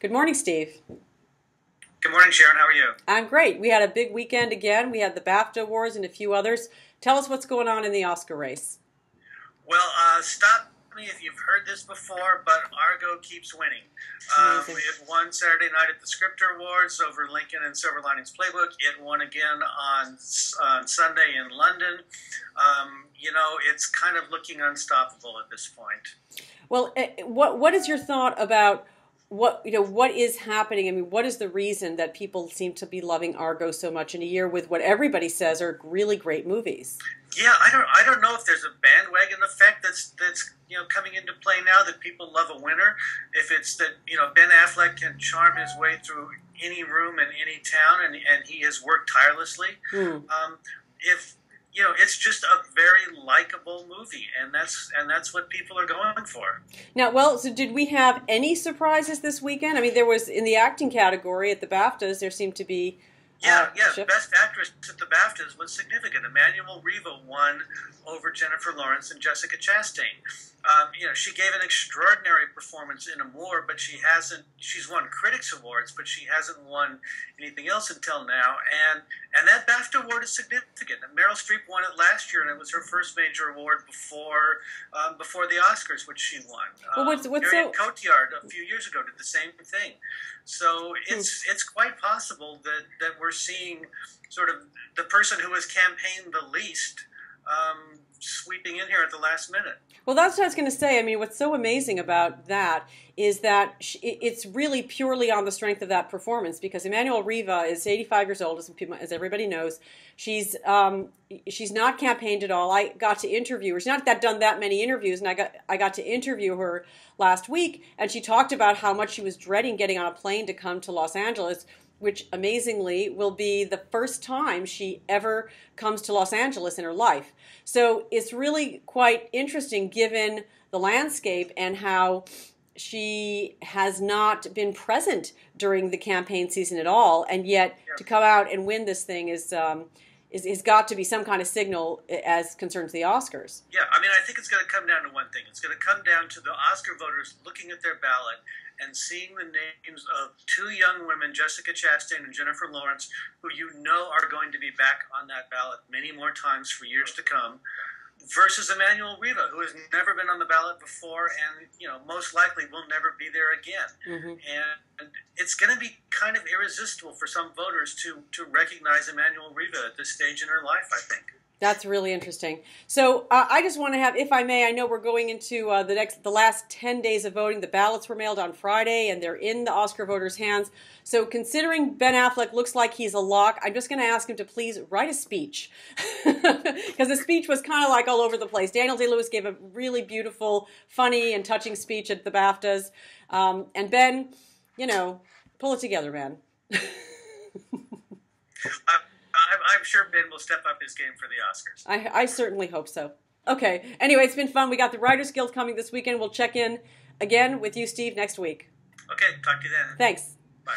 Good morning, Steve. Good morning, Sharon. How are you? I'm great. We had a big weekend again. We had the BAFTA awards and a few others. Tell us what's going on in the Oscar race. Well, stop me if you've heard this before, but Argo keeps winning. Amazing. It won Saturday night at the Scripter Awards over Lincoln and Silver Linings Playbook. It won again on Sunday in London. It's kind of looking unstoppable at this point. Well, what is your thought about what is happening? I mean, what is the reason that people seem to be loving Argo so much in a year with what everybody says are really great movies? Yeah, I don't know if there's a bandwagon effect that's coming into play now that people love a winner. If it's that Ben Affleck can charm his way through any room in any town, and he has worked tirelessly. It's just a very likable movie, and that's what people are going for. Now, so did we have any surprises this weekend? I mean, there was in the acting category at the BAFTAs. There seemed to be. Best Actress at the BAFTAs was significant. Emmanuelle Riva won over Jennifer Lawrence and Jessica Chastain. She gave an extraordinary performance in Amour, but she's won Critics Awards, but she hasn't won anything else until now. And that BAFTA award is significant. And Meryl Streep won it last year, and it was her first major award before the Oscars, which she won. Marion Cotillard a few years ago did the same thing. So it's quite possible that we're seeing sort of the person who has campaigned the least sweeping in here at the last minute. Well, that's what I was going to say. I mean, what's so amazing about that is that it's really purely on the strength of that performance, because Emmanuelle Riva is 85 years old, as everybody knows. She's not campaigned at all. I got to interview her. She's not done that many interviews, and I got to interview her last week, and she talked about how much she was dreading getting on a plane to come to Los Angeles, which amazingly will be the first time she ever comes to Los Angeles in her life. So it's really quite interesting given the landscape and how she has not been present during the campaign season at all, and yet to come out and win this thing is got to be some kind of signal as concerns the Oscars. Yeah, I mean, I think it's going to come down to one thing. It's going to come down to the Oscar voters looking at their ballot and seeing the names of two young women, Jessica Chastain and Jennifer Lawrence, who are going to be back on that ballot many more times for years to come, versus Emmanuelle Riva, who has never been on the ballot before and most likely will never be there again. Mm-hmm. And it's going to be kind of irresistible for some voters to recognize Emmanuelle Riva at this stage in her life, I think. That's really interesting. So I just want to have, if I may, I know we're going into the last 10 days of voting. The ballots were mailed on Friday, and they're in the Oscar voters' hands. So considering Ben Affleck looks like he's a lock, I'm just going to ask him to please write a speech. Because the speech was kind of like all over the place. Daniel Day-Lewis gave a really beautiful, funny, and touching speech at the BAFTAs. And Ben, pull it together, man. I'm sure Ben will step up his game for the Oscars. I certainly hope so. Okay. Anyway, it's been fun. We got the Writers Guild coming this weekend. We'll check in again with you, Steve, next week. Okay. Talk to you then. Thanks. Bye.